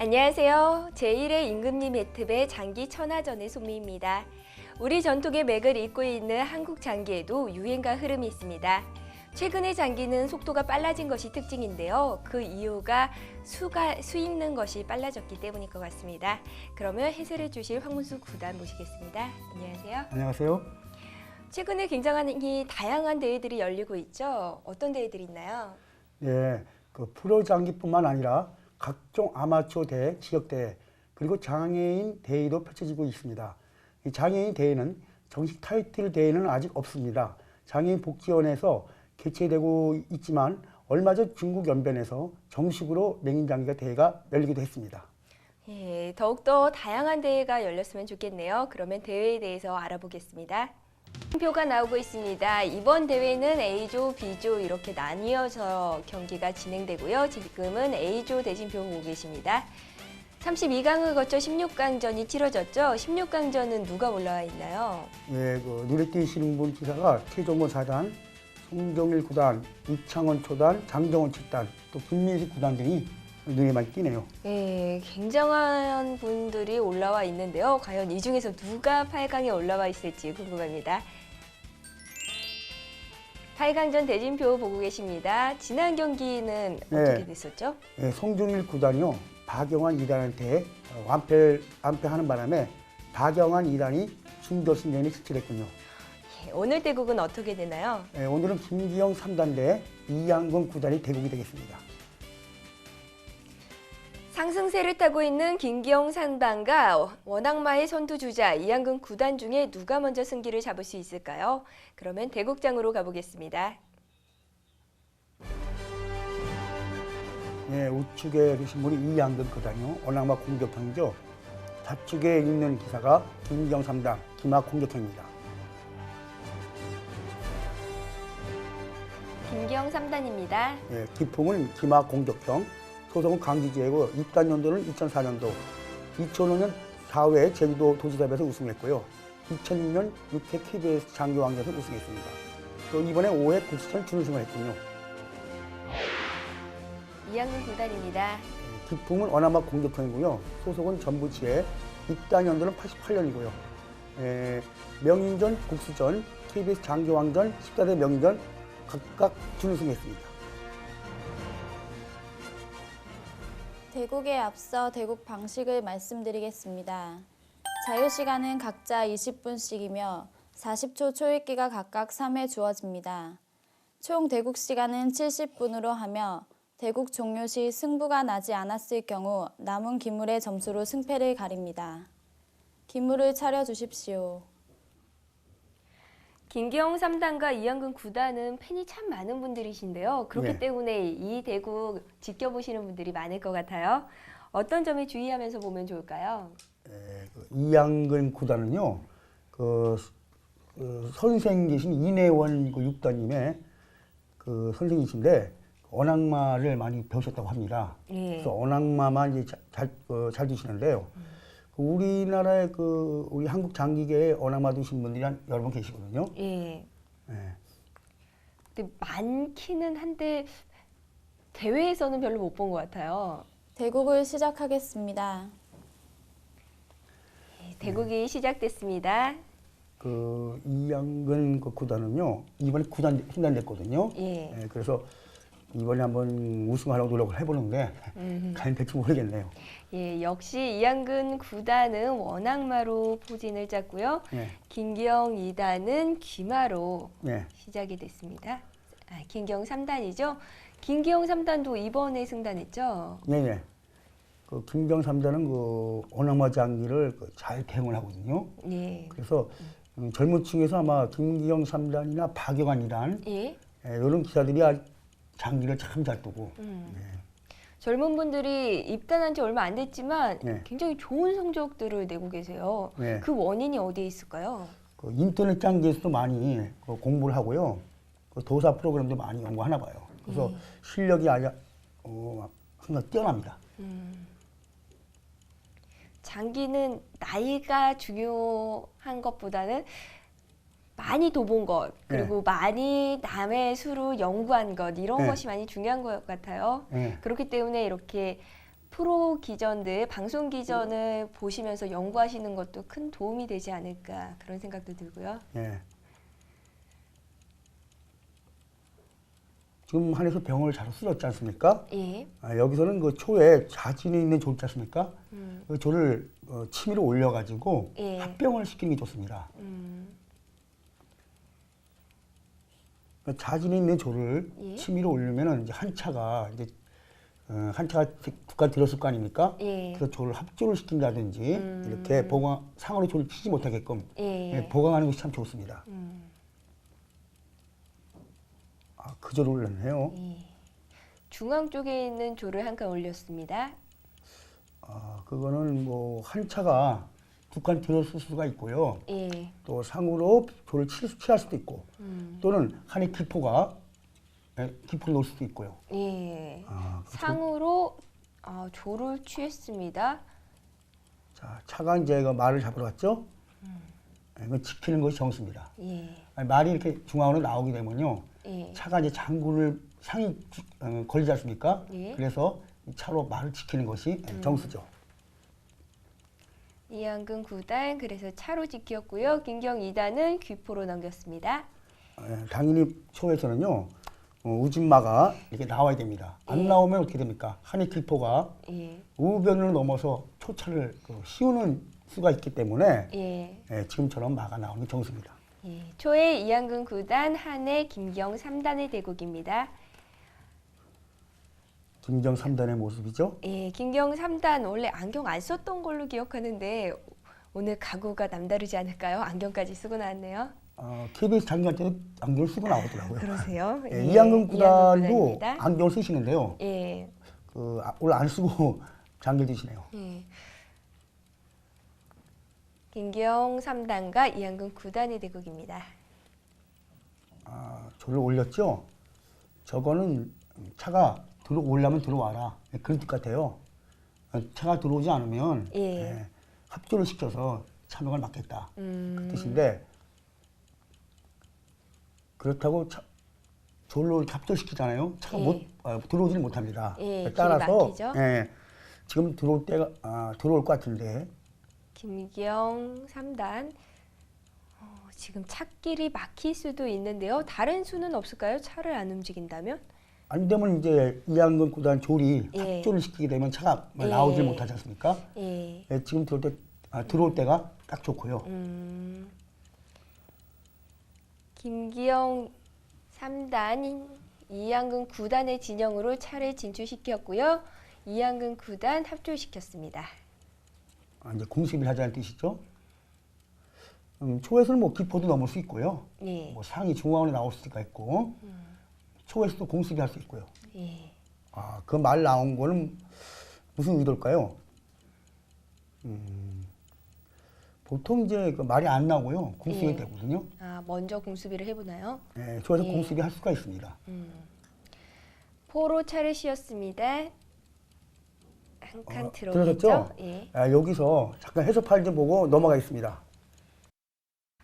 안녕하세요. 제1회 임금님 매트배 장기 천하전의 소미입니다. 우리 전통의 맥을 잇고 있는 한국 장기에도 유행과 흐름이 있습니다. 최근의 장기는 속도가 빨라진 것이 특징인데요. 그 이유가 수 있는 것이 빨라졌기 때문일 것 같습니다. 그러면 해설해 주실 황문수 구단 모시겠습니다. 안녕하세요. 안녕하세요. 최근에 굉장히 다양한 대회들이 열리고 있죠. 어떤 대회들이 있나요? 네, 프로 장기뿐만 아니라 각종 아마추어 대회, 지역 대회, 그리고 장애인 대회도 펼쳐지고 있습니다. 이 장애인 대회는 정식 타이틀 대회는 아직 없습니다. 장애인 복지원에서 개최되고 있지만 얼마 전 중국 연변에서 정식으로 맹인장기가 대회가 열리기도 했습니다. 예, 더욱더 다양한 대회가 열렸으면 좋겠네요. 그러면 대회에 대해서 알아보겠습니다. 표가 나오고 있습니다. 이번 대회는 A조, B조 이렇게 나뉘어서 경기가 진행되고요. 지금은 A조 대진표 보고 계십니다. 32강을 거쳐 16강전이 치러졌죠. 16강전은 누가 올라와 있나요? 예, 눈에 띄시는 분 기사가 최종원 4단, 송정일 9단, 이창원 초단, 장정원 7단, 또 김민식 9단 등이 눈에 많이 띄네요. 네, 굉장한 분들이 올라와 있는데요. 과연 이 중에서 누가 8강에 올라와 있을지 궁금합니다. 8강전 대진표 보고 계십니다. 지난 경기는 어떻게 됐었죠? 예, 송정일 9단이요. 박영환 2단한테 완패하는 바람에 박영환 2단이 준결승전에 진출했군요. 예, 오늘 대국은 어떻게 되나요? 예, 오늘은 김기영 3단 대 이양근 9단이 대국이 되겠습니다. 상승세를 타고 있는 김기영 3단과 원악마의 선두주자 이양근 9단 중에 누가 먼저 승기를 잡을 수 있을까요? 그러면 대국장으로 가보겠습니다. 예, 우측에 계신 분이 이양근 9단이요. 원악마 공격형이죠. 좌측에 있는 기사가 김기영 3단, 기마 공격형입니다. 김기영 3단입니다. 예, 기풍은 기마 공격형, 소속은 강지지이고 입단 연도는 2004년도, 2005년 4회 제주도 도지사에서 우승했고요. 2006년 6회 KBS 장기왕전에서 우승했습니다. 또 이번에 5회 국수전 준우승을 했군요. 이양근 9단입니다. 기풍은 원아마 공격형이고요. 소속은 전부지에 입단 연도는 88년이고요. 명인전, 국수전, KBS 장기왕전, 14대 명인전 각각 준우승했습니다. 대국에 앞서 대국 방식을 말씀드리겠습니다. 자유시간은 각자 20분씩이며 40초 초읽기가 각각 3회 주어집니다. 총 대국 시간은 70분으로 하며 대국 종료 시 승부가 나지 않았을 경우 남은 기물의 점수로 승패를 가립니다. 기물을 차려주십시오. 김기영 3단과 이양근 9단은 팬이 참 많은 분들이신데요. 그렇기 네. 때문에 이 대국 지켜보시는 분들이 많을 것 같아요. 어떤 점에 주의하면서 보면 좋을까요? 이양근 9단은요, 선생이신 이내원 6단님의 선생이신데, 언악마를 많이 배우셨다고 합니다. 예. 그래서 언악마만 이제 잘 두시는데요. 우리나라의 우리 한국 장기계에 언악마 두신 분들이 여러 분 계시거든요. 예. 예. 근데 많기는 한데 대회에서는 별로 못 본 것 같아요. 대국을 시작하겠습니다. 예, 대국이 시작됐습니다. 이양근 9단은요, 이번에 9단 신단됐거든요. 예. 그래서 이번에 한번 우승하려고 노력을 해보는데, 과연 될지 모르겠네요. 예, 역시 이양근 9단은 원악마로 포진을 짰고요. 예. 김기영 2단은 기마로 예. 시작이 됐습니다. 김기영 3단이죠. 김기영 3단도 이번에 승단했죠. 네네. 김경 3단은 언악마 장기를 잘 대응을 하거든요. 예. 그래서 젊은 층에서 아마 김기영 3단이나 박영환 2단, 예. 이런 기사들이 장기를 참 잘 두고. 젊은 분들이 입단한 지 얼마 안 됐지만 네. 굉장히 좋은 성적들을 내고 계세요. 네. 그 원인이 어디에 있을까요? 인터넷 장기에서도 많이 공부를 하고요. 도사 프로그램도 많이 연구하나 봐요. 그래서 실력이 아주 항상 뛰어납니다. 장기는 나이가 중요한 것보다는 많이 둬본 것, 그리고 많이 남의 수로 연구한 것, 이런 것이 많이 중요한 것 같아요. 그렇기 때문에 이렇게 프로 기전들, 방송 기전을 보시면서 연구하시는 것도 큰 도움이 되지 않을까 그런 생각도 들고요. 예. 지금 한에서 병을 잘 쓸었지 않습니까? 예. 여기서는 그 초에 자진이 있는 조 있지 않습니까? 음. 그 조를 치미로 올려가지고 예. 합병을 시키는 게 좋습니다. 그 자진이 있는 조를 예. 치미로 올리면은 이제 한 차가 두 칸 들었을 거 아닙니까? 예. 그래서 조를 합조를 시킨다든지 이렇게 상으로 조를 치지 못하게끔 예. 보강하는 것이 참 좋습니다. 그 조를 올렸네요. 예. 중앙 쪽에 있는 조를 한 칸 올렸습니다. 그거는 뭐 한 차가 두 칸 들었을 수가 있고요. 예. 또 상으로 조를 취할 수도 있고 또는 한의 기포가 기포를 놓을 수도 있고요. 예. 그 상으로 조를 취했습니다. 자, 차가 이제 그 말을 잡으러 갔죠. 이거 지키는 것이 정수입니다. 예. 말이 이렇게 중앙으로 나오게 되면요. 예. 차가 이제 장군을 상이 걸리지 않습니까? 예. 그래서 이 차로 말을 지키는 것이 정수죠. 이한근 9단 그래서 차로 지켰고요. 김경 2단은 귀포로 넘겼습니다. 당연히 초에서는요. 우진마가 이렇게 나와야 됩니다. 안 나오면 어떻게 됩니까? 한의 기포가 예. 우변을 넘어서 초차를 씌우는 수가 있기 때문에 예. 지금처럼 마가 나오는 게 정수입니다. 예. 초에 이한근 9단, 한해 김경 3단의 대국입니다. 김경 3단의 모습이죠. 예, 김경 3단 원래 안경 안 썼던 걸로 기억하는데 오늘 각오가 남다르지 않을까요? 안경까지 쓰고 나왔네요. KBS 장기할 때도 안경을 쓰고 나오더라고요. 그러세요? 예, 이한근 구단도 구단입니다. 안경을 쓰시는데요. 예. 오늘 안 쓰고 장기를 드시네요. 예. 김경 3단과 이한근 9단의 대국입니다. 조를 올렸죠. 저거는 차가 올라면 들어와라. 그런 뜻 같아요. 차가 들어오지 않으면 예. 합조를 시켜서 차명을 막겠다. 그 뜻인데 그렇다고 조를 합조시키잖아요. 차가 들어오지는 못합니다. 예, 따라서 길이 막히죠? 지금 들어올 것 같은데 김경 3단 지금 차길이 막힐 수도 있는데요. 다른 수는 없을까요? 차를 안 움직인다면? 안 되면 이제 이한근 구단 조리 예. 합조를 시키게 되면 차가 예. 나오질 못하지 않습니까? 예. 지금 들어올 때가 딱 좋고요. 김기영 3단, 이한근 9단의 진영으로 차를 진출시켰고요. 이한근 9단 합조시켰습니다. 이제 공습을 하자는 뜻이죠. 초에서는 뭐 기포도 넘을 수 있고요. 예. 뭐 상이 중앙으로 나올 수가 있고 초에서도 공습이 할 수 있고요. 예. 그 말 나온 거는 무슨 의도일까요? 보통 이제 그 말이 안 나오고요. 공습이 예. 되거든요. 먼저 공수비를 해보나요? 초에서 예. 공습이 할 수가 있습니다. 포로 차를 씌웠습니다. 한 칸 들어섰죠? 들어오겠죠? 예. 여기서 잠깐 해석할 좀 보고 넘어가겠습니다.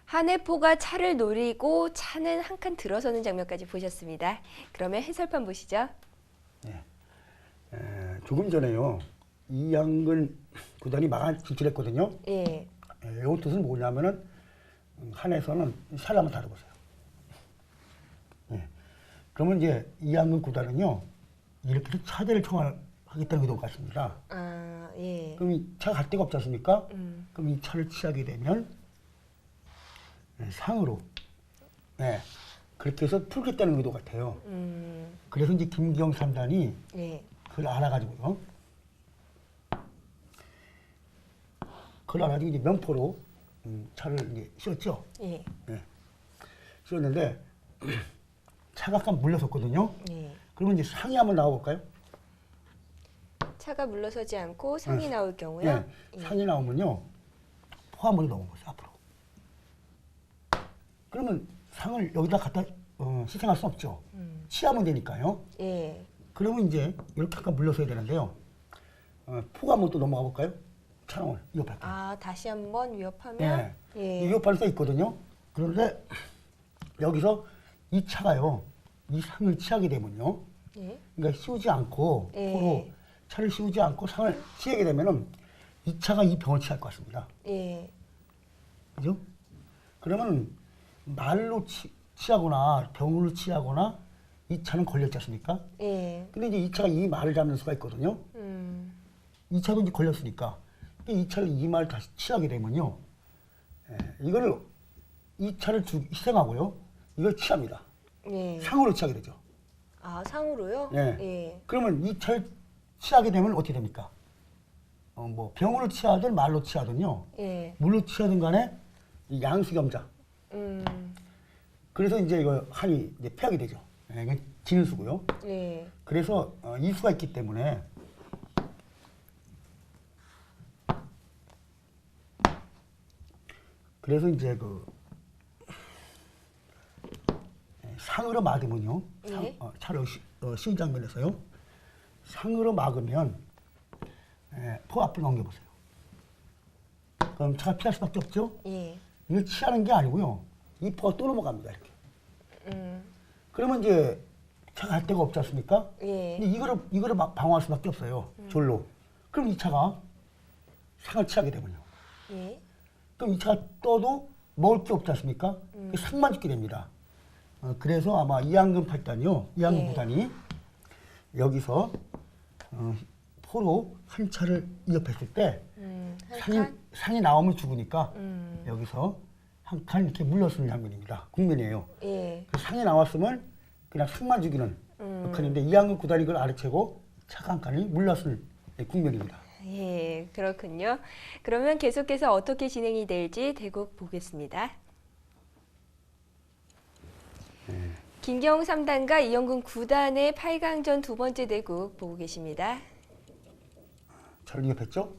한해포가 차를 노리고 차는 한 칸 들어서는 장면까지 보셨습니다. 그러면 해설판 보시죠. 조금 전에요. 이한근 구단이 마가 진출했거든요. 예. 이 뜻은 뭐냐면은 한에서는 사람을 다뤄보세요. 그러면 이제 이한근 구단은요 이렇게 차대를 청하겠다는 의도 같습니다. 예. 그럼 이 차가 갈 데가 없지 않습니까? 그럼 이 차를 취하게 되면 상으로 그렇게 해서 풀겠다는 의도 같아요. 그래서 이제 김경 3단이 예. 그걸 알아가지고요. 그걸 알아가지고 이제 면포로 차를 이제 씌웠죠. 예. 씌웠는데 차가 약간 물러섰거든요. 예. 그러면 이제 상이 한번 나와볼까요? 차가 물러서지 않고 상이 나올 경우요. 상이 나오면요. 포 한번 넘어보세요, 앞으로. 그러면 상을 여기다 갖다 시생할 수 없죠. 취하면 되니까요. 예. 그러면 이제 이렇게 약간 물러서야 되는데요. 포가 한번 또 넘어가 볼까요? 차량을 위협할게요. 다시 한번 위협하면 예. 위협할 수 있거든요. 그런데 여기서 이 차가요. 이 상을 취하게 되면요. 예. 그러니까 씌우지 않고 예. 포로 차를 씌우지 않고 상을 취하게 되면은 이 차가 이 병을 취할 것 같습니다. 예. 그죠? 그러면 말로 취하거나 병으로 취하거나 이 차는 걸렸지 않습니까? 예. 근데 이제 이 차가 이 말을 잡는 수가 있거든요. 이 차도 이제 걸렸으니까 이 차를 이 말을 다시 취하게 되면요. 이거를 이 차를 희생하고요. 이걸 취합니다. 예. 상으로 취하게 되죠. 아, 상으로요? 예. 예. 그러면 이 차를 취하게 되면 어떻게 됩니까? 뭐 병으로 취하든 말로 취하든요. 예. 물로 취하든 간에 이 양수겸자. 그래서 이제 이거 한이 이제 패하게 되죠. 이게 진수고요. 예. 그래서 이 수가 있기 때문에 그래서 이제 그 상으로 막으면요. 예. 차를 시위 장면에서요. 상으로 막으면 포 앞으로 넘겨보세요. 그럼 차가 피할 수밖에 없죠. 예. 이걸 취하는 게 아니고요. 이 포가 또 넘어갑니다. 이렇게. 그러면 이제 차가 갈 데가 없지 않습니까? 예. 근데 이거를 막 방어할 수밖에 없어요. 졸로. 그럼 이 차가 상을 취하게 되면요. 예. 그럼 이 차가 떠도 먹을 게 없지 않습니까? 그 상만 죽게 됩니다. 그래서 아마 이항금 8단이요. 이항금 예. 9단이 여기서 포로 한 차를 이업했을 때 상이 나오면 죽으니까 여기서 한 칸 이렇게 물러서는 장면입니다. 국면이에요. 예. 그 상이 나왔으면 그냥 상만 죽이는 역할인데 이항금 9단이 그걸 아래채고 차가 한 칸이 물러서는 국면입니다. 예, 그렇군요. 그러면 계속해서 어떻게 진행이 될지 대국 보겠습니다. 김경 3단과 이영근 9단의 8강전 두 번째 대국 보고 계십니다. 차를 이업했죠?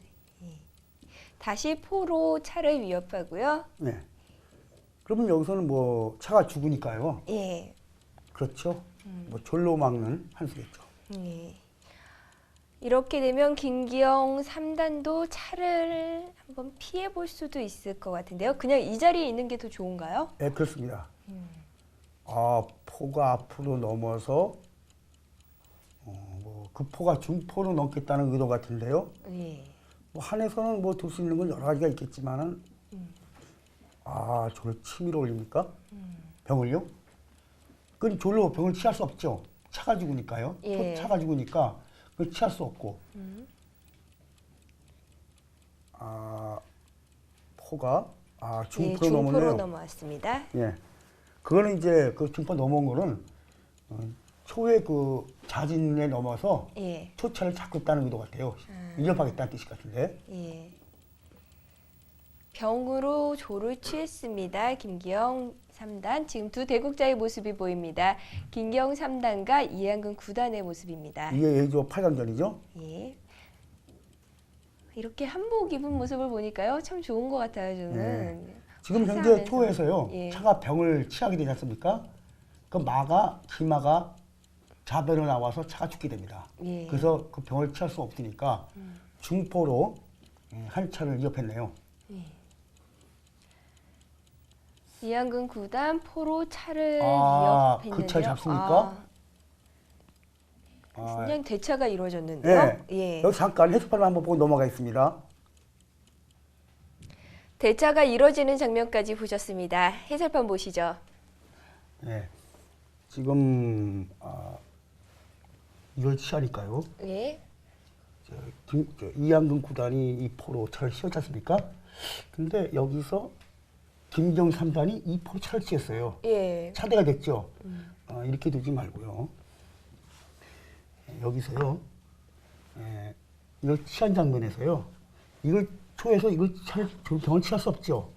다시 포로 차를 위협하고요. 네. 그러면 여기서는 뭐 차가 죽으니까요. 예. 그렇죠. 뭐 졸로 막는 한 수겠죠. 예. 이렇게 되면 김기영 3단도 차를 한번 피해 볼 수도 있을 것 같은데요. 그냥 이 자리에 있는 게 더 좋은가요? 네, 그렇습니다. 포가 앞으로 넘어서 그 포가 중포로 넘겠다는 의도 같은데요. 예. 뭐 한에서는 뭐 둘 수 있는 건 여러 가지가 있겠지만은 저를 치밀어 올립니까? 병을요? 그건 졸로 병을 취할 수 없죠. 차가 죽으니까요. 예. 차가 죽으니까 그걸 취할 수 없고. 포가 중포로 예, 중포로 넘었네요. 넘어왔습니다. 예. 그거는 이제 그 중포 넘어온 거는 초의 그 자진에 넘어서 예. 초차를 잡고 있다는 의도 같아요. 위협하겠다는 뜻 같은데. 예. 병으로 조를 취했습니다. 김기영 3단. 지금 두 대국자의 모습이 보입니다. 김기영 3단과 이항근 9단의 모습입니다. 이게 A조 8강전이죠? 예. 이렇게 한복 입은 모습을 보니까요. 참 좋은 것 같아요, 저는. 지금 현재 화사하면서. 초에서요. 예. 차가 병을 취하게 되지 않습니까? 그 기마가 자변으로 나와서 차가 죽게 됩니다. 예. 그래서 그 병을 취할 수 없으니까 중포로 한 차를 위협했네요. 이항근 9단 포로 차를 위협했는데요. 그 차 잡습니까? 그냥 대차가 이루어졌는데요. 예. 여기 잠깐 해석판을 한번 보고 넘어가겠습니다. 대차가 이루어지는 장면까지 보셨습니다. 해설판 보시죠. 네. 지금 이걸 취하니까요. 예. 이항근 9단이 이 포로 차를 씌웠지 않습니까? 근데 여기서 김경 3단이 이 포로 차를 취했어요. 예. 차대가 됐죠. 이렇게 두지 말고요. 여기서요. 이걸 취한 장면에서요. 이걸 초에서 이걸 병을 취할 수 없죠.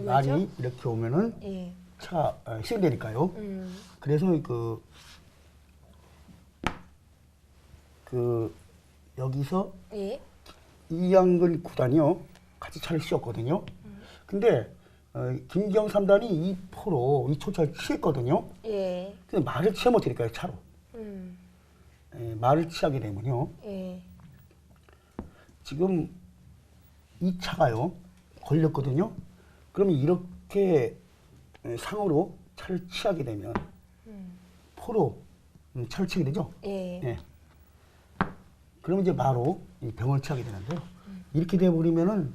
말이 왜죠? 이렇게 오면은 예. 차가 희생되니까요. 그래서 여기서 예. 이항근 9단이요. 같이 차를 씌웠거든요. 근데 김경 3단이 이 포로 이 초차를 취했거든요. 예. 근데 말을 취하면 어떻게 될까요? 차로. 말을 취하게 되면요. 예. 지금 이 차가요. 걸렸거든요. 그러면 이렇게 상으로 차를 취하게 되면 포로 차를 치게 되죠. 예. 예. 그러면 이제 바로 이 병을 취하게 되는데요. 이렇게 돼버리면은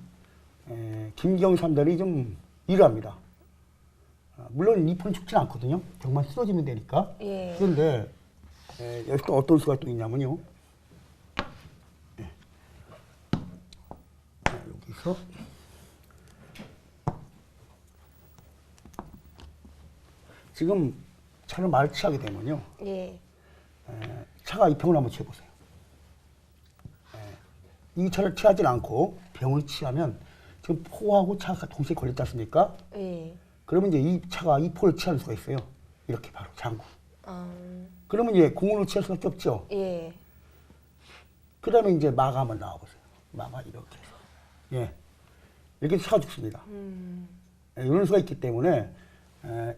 김기영 3단이 좀 일합니다. 물론 잎은 죽진 않거든요. 병만 쓰러지면 되니까. 예. 그런데 여기 또 어떤 수가 또 있냐면요. 여기서 지금 차를 말을 취하게 되면요. 예. 차가 이 병을 한번 취해보세요. 이 차를 취하지 않고 병을 취하면 지금 포하고 차가 동시에 걸렸지 않습니까? 예. 그러면 이제 이 차가 이 포를 취할 수가 있어요. 이렇게 바로 장구. 아, 그러면 이제 공으로 취할 수밖에 없죠. 예. 그 다음에 이제 마가 한번 나와보세요. 마가 이렇게 해서. 예. 이렇게 차가 죽습니다. 이런 수가 있기 때문에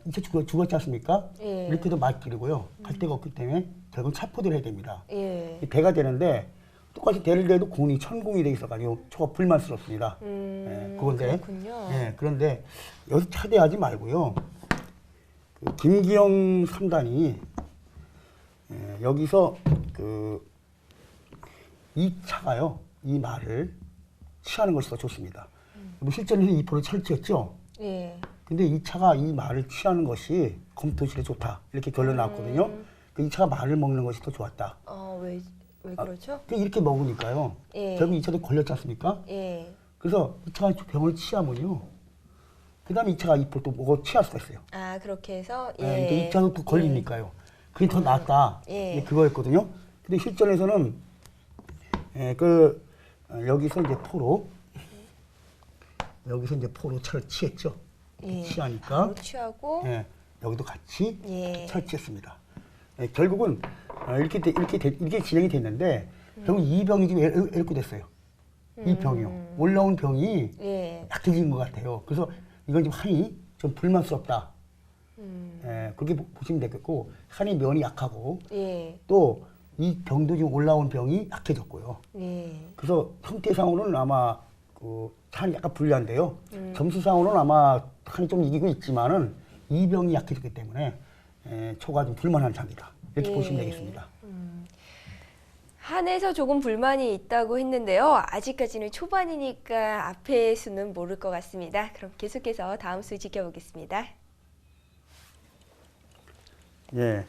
이제 죽었지 않습니까? 예. 이렇게도 말길이고요. 갈 데가 없기 때문에 결국 차포대를 해야 됩니다. 예. 이 배가 되는데 똑같이 대를 대도 군이 천궁이 돼 있어가지고 초가 불만스럽습니다. 그건데, 그렇군요. 그런데 여기서 차대하지 말고요. 그 김기영 3단이 여기서 이 차가요, 이 말을 취하는 것이 더 좋습니다. 뭐 실전에서 이 포를 철취했죠. 예. 근데 이 차가 이 말을 취하는 것이 검토실에 좋다 이렇게 결론 나왔거든요. 이 차가 말을 먹는 것이 더 좋았다. 왜 그렇죠? 이렇게 먹으니까요. 예. 결국 이 차도 걸렸지 않습니까? 예. 그래서 이 차가 병을 취하면요. 그 다음에 이 차가 이 포를 또 먹어 취할 수가 있어요. 아, 그렇게 해서 예. 이 차도 또 걸리니까요. 그게 더 낫다. 예. 그거였거든요. 근데 실전에서는 여기서 이제 포로 차를 취했죠. 예. 취하니까. 바로 취하고 예, 여기도 같이 예. 철치했습니다. 결국은 이렇게 진행이 됐는데 결국 이 병이 지금 앓고 됐어요. 이 병이요. 올라온 병이 예. 약해진 것 같아요. 그래서 이건 지금 한이 좀 불만스럽다. 그렇게 보시면 되겠고 한이 면이 약하고 예. 또 이 병도 지금 올라온 병이 약해졌고요. 예. 그래서 형태상으로는 아마 한이 약간 불리한데요. 점수상으로는 아마 한이 좀 이기고 있지만은 이 병이 약해졌기 때문에 초가 좀 불만한 장이다. 이렇게 예. 보시면 되겠습니다. 한에서 조금 불만이 있다고 했는데요. 아직까지는 초반이니까 앞의 수는 모를 것 같습니다. 그럼 계속해서 다음 수 지켜보겠습니다. 예.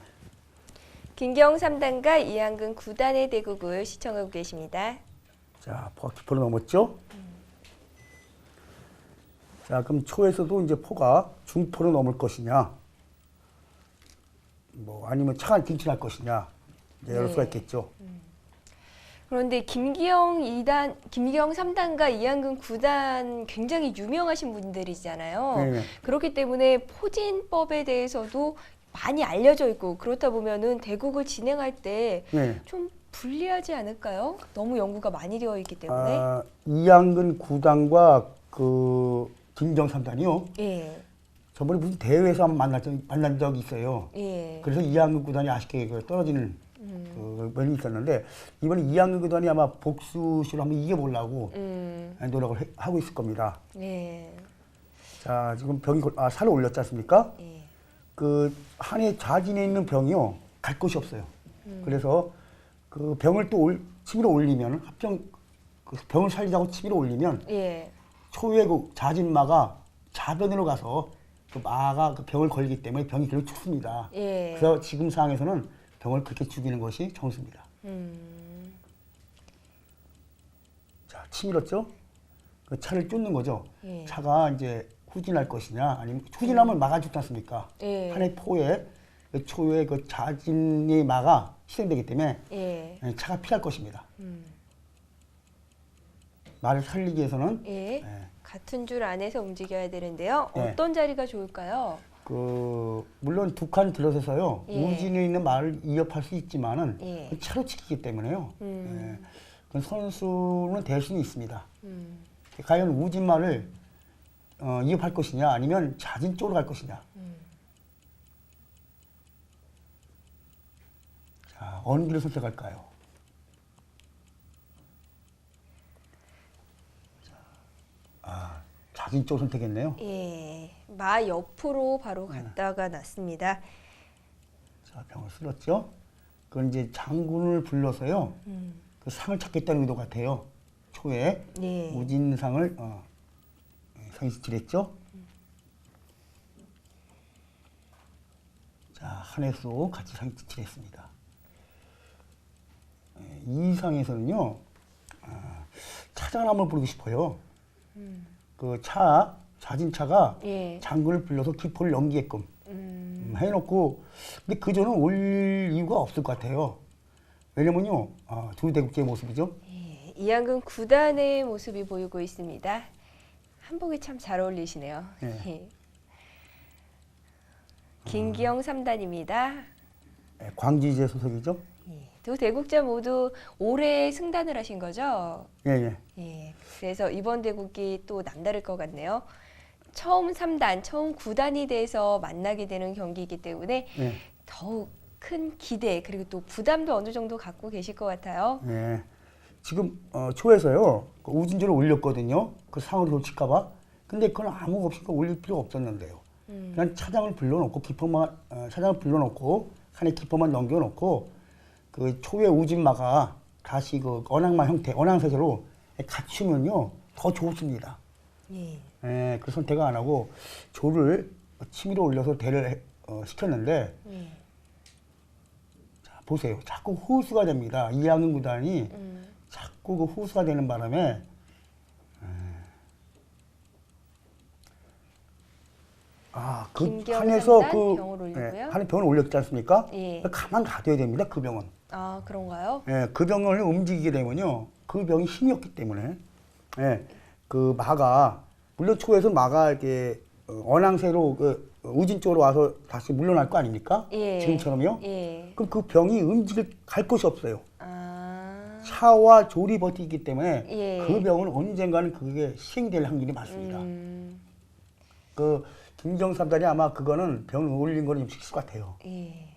김경 3단과 이한근 9단의 대국을 시청하고 계십니다. 자, 포가 기포로 넘었죠? 자, 그럼 초에서도 이제 포가 중포로 넘을 것이냐, 뭐 아니면 차가 진출할 것이냐, 이제 여러 수가 있겠죠. 그런데 김기영 3단과 이한근 9단 굉장히 유명하신 분들이잖아요. 네. 그렇기 때문에 포진법에 대해서도 많이 알려져 있고 그렇다 보면은 대국을 진행할 때 좀 네. 불리하지 않을까요? 너무 연구가 많이 되어 있기 때문에. 이한근 9단과 김경 3단이요. 예. 저번에 무슨 대회에서 만난 적이 있어요. 예. 그래서 이한근 9단이 아쉽게 떨어지는 면이 있었는데 이번에 이한근 9단이 아마 복수시로 한번 이겨보려고 노력을 하고 있을 겁니다. 예. 자, 지금 병이 살을 올렸지 않습니까? 예. 한해 자진에 있는 병이요, 갈 곳이 없어요. 그래서 그 병을 또 치밀어 올리면, 병을 살리자고 치밀어 올리면, 예. 초유의 그 자진마가 자변으로 가서 그 마가 그 병을 걸리기 때문에 병이 결국 죽습니다. 예. 그래서 지금 상황에서는 병을 그렇게 죽이는 것이 정수입니다. 자, 치밀었죠? 그 차를 쫓는 거죠. 예. 차가 이제 후진할 것이냐, 아니면 후진하면 마가 죽지 않습니까? 예. 한해 포에 그 초유의 그 자진의 마가 실행되기 때문에 예. 차가 피할 것입니다. 말을 살리기 위해서는 예. 같은 줄 안에서 움직여야 되는데요. 네. 어떤 자리가 좋을까요? 물론 두 칸 들어서서요, 예. 우진에 있는 말을 이업할 수 있지만은 예. 차로 지키기 때문에요. 그 선수는 될 수는 있습니다. 과연 우진말을 이업할 것이냐, 아니면 자진 쪽으로 갈 것이냐. 자, 어느 길을 선택할까요? 자진 쪽 선택했네요. 예. 마 옆으로 바로 갔다가 났습니다. 자, 병을 쓸었죠. 그건 이제 장군을 불러서요. 그 상을 찾겠다는 의도 같아요. 초에 네. 우진상을 상이 지출했죠. 자, 한해수 같이 상이 지출했습니다. 이 상에서는요, 차장을 한번 부르고 싶어요. 그 자진차가 예. 장군을 불러서 기포를 넘기게끔 해놓고, 근데 그저는 올 이유가 없을 것 같아요. 왜냐면요, 두 대국제의 모습이죠. 예, 이양근 9단의 모습이 보이고 있습니다. 한복이 참 잘 어울리시네요. 네. 예. 김기영 3단입니다. 광지제 소속이죠. 예, 두 대국자 모두 올해 승단을 하신 거죠? 예, 예. 예, 그래서 이번 대국이 또 남다를 것 같네요. 처음 3단, 처음 9단이 돼서 만나게 되는 경기이기 때문에 예. 더욱 큰 기대 그리고 또 부담도 어느 정도 갖고 계실 것 같아요. 예. 지금 초에서요 그 우진조를 올렸거든요. 그 상을 놓칠까봐. 근데 그건 아무 없이 올릴 필요 없었는데요. 그냥 차장을 불러놓고 차장을 불러놓고 칸에 기포만 넘겨놓고 그 초의 우진마가 다시 그 언항마 형태, 언항세제로 갖추면요 더 좋습니다. 예. 예, 그 선택을 안 하고 조를 치미로 올려서 대를 시켰는데 예. 자, 보세요. 자꾸 후수가 됩니다. 이양근 구단이 자꾸 그 후수가 되는 바람에 그 김경 한에서 삼단 병을 올리고요. 한에 병을 올렸지 않습니까? 예. 가만 놔둬야 됩니다. 그 병은. 아, 그런가요? 예, 그 병을 움직이게 되면요. 그 병이 힘이 없기 때문에 예, 그 마가 물론 초에서 마가 이렇게 언항세로 그 우진 쪽으로 와서 다시 물러날 거 아닙니까? 예. 지금처럼요. 예. 그럼 그 병이 갈 곳이 없어요. 아. 차와 조리 버티기 때문에 예. 그 병은 언젠가는 그게 시행될 확률이 많습니다. 그 김정삼단이 아마 그거는 병을 올린 거는 좀 실수 같아요. 예.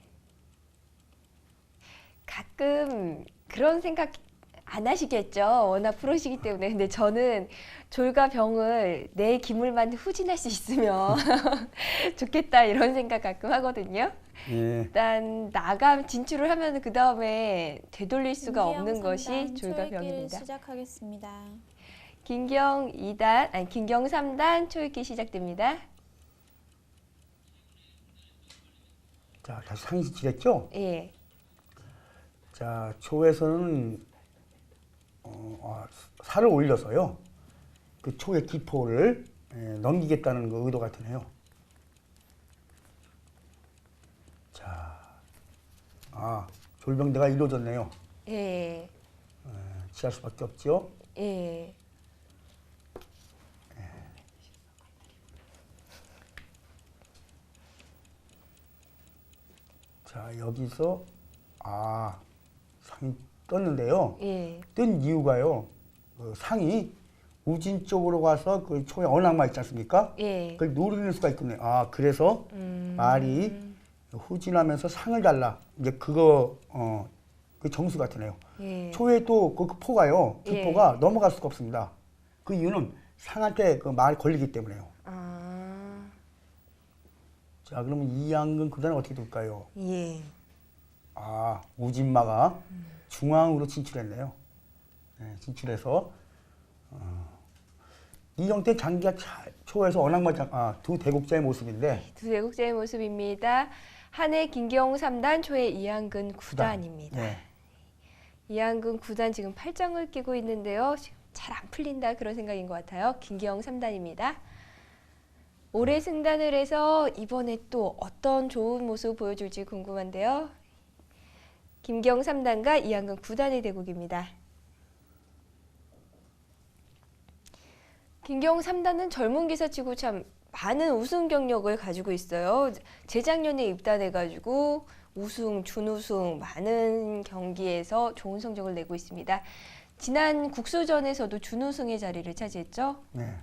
가끔 그런 생각 안 하시겠죠. 워낙 프로시기 때문에. 근데 저는 졸과 병을 내 기물만 후진할 수 있으면 좋겠다 이런 생각 가끔 하거든요. 예. 일단 진출을 하면 그 다음에 되돌릴 수가 없는 것이 졸과 병입니다. 시작하겠습니다. 김경 3단 초읽기 시작됩니다. 자, 다시 상이 지출했죠? 예. 자, 초에서는 살을 올려서요. 그 초의 기포를 넘기겠다는 그 의도 같으네요. 자, 졸병대가 이루어졌네요. 예. 취할 수밖에 없죠. 예. 자, 여기서 상이 떴는데요. 예. 뜬 이유가요. 그 상이 우진 쪽으로 가서 그 초에 언항마 있지 않습니까? 예. 그걸 노리는 수가 있군요. 그래서 말이 후진하면서 상을 달라. 이제 그거 그 정수 같으네요. 예. 초에 또 그 포가요. 예. 기포가 넘어갈 수가 없습니다. 그 이유는 상한테 그 말 걸리기 때문에요. 자, 그러면 이양근 구단은 어떻게 될까요? 예. 우진마가 중앙으로 진출했네요. 네, 진출해서 이 형태 장기가 초에서 언항마 두 대국자의 모습인데 두 대국자의 모습입니다. 한해 김경 3단 초에 이양근 9단입니다. 네. 이양근 9단 지금 팔짱을 끼고 있는데요. 잘 안 풀린다 그런 생각인 것 같아요. 김경 3단입니다. 올해 승단을 해서 이번에 또 어떤 좋은 모습 보여줄지 궁금한데요. 김경 3단과 이양근 9단의 대국입니다. 김경 3단은 젊은 기사치고 참 많은 우승 경력을 가지고 있어요. 재작년에 입단해가지고 우승, 준우승 많은 경기에서 좋은 성적을 내고 있습니다. 지난 국수전에서도 준우승의 자리를 차지했죠. 네.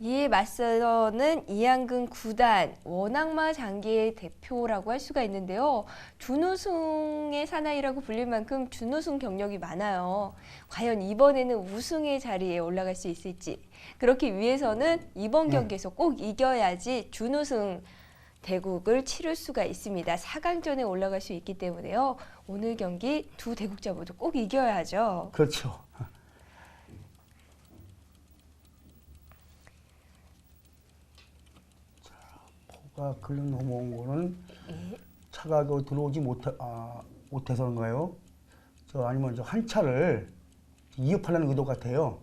이에 맞서는 이양근 9단 원악마 장기의 대표라고 할 수가 있는데요. 준우승의 사나이라고 불릴 만큼 준우승 경력이 많아요. 과연 이번에는 우승의 자리에 올라갈 수 있을지. 그렇기 위해서는 이번 경기에서 꼭 이겨야지 준우승 대국을 치를 수가 있습니다. 4강전에 올라갈 수 있기 때문에요. 오늘 경기 두 대국자 모두 꼭 이겨야죠. 그렇죠. 자, 포가 글로 넘어온 거는 예. 차가 들어오지 못해서인가요? 아니면 한 차를 이업하려는 의도 같아요.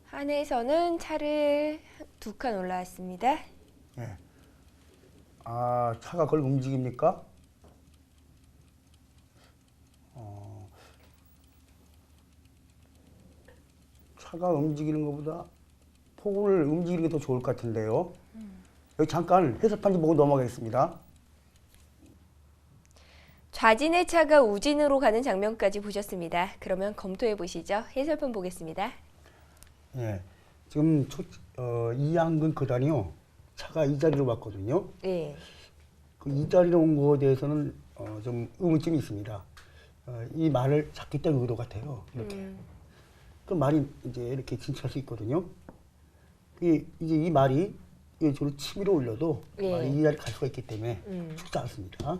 한에서는 차를 2칸 올라왔습니다. 예. 차가 그걸 움직입니까? 차가 움직이는 것보다 폭을 움직이는 게 더 좋을 것 같은데요. 여기 잠깐 해설판지 보고 넘어가겠습니다. 좌진의 차가 우진으로 가는 장면까지 보셨습니다. 그러면 검토해 보시죠. 해설판 보겠습니다. 예. 지금 이양근 구단이요. 차가 이 자리로 왔거든요. 예. 그 이 자리로 온 거에 대해서는 좀 의문점이 있습니다. 이 말을 잡겠다는 의도 같아요. 이렇게. 그 말이 이제 이렇게 진출할 수 있거든요. 이제 이 말이 저를 치밀어 올려도 예. 말이 이 자리 갈 수가 있기 때문에 죽지 않습니다.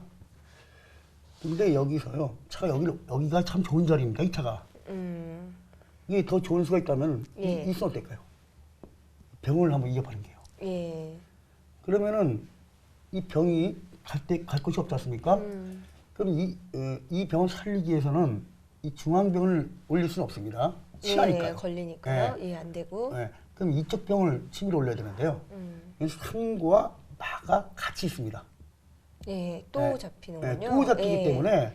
근데 여기서요, 차가 여기가 참 좋은 자리입니다, 이 차가. 이게 더 좋은 수가 있다면, 예. 이 수는 어떨까요? 병을 한번 이어버린 게요. 예. 그러면은 이 병이 갈 곳이 없지 않습니까? 그럼 이 병을 살리기 위해서는 이 중앙병을 올릴 수는 없습니다. 치아니까요. 예, 걸리니까요. 예, 안 되고. 예. 그럼 이쪽 병을 치밀어 올려야 되는데요. 그래서 상과 마가 같이 있습니다. 예, 또 예. 잡히는군요. 예, 또 잡히기 예. 때문에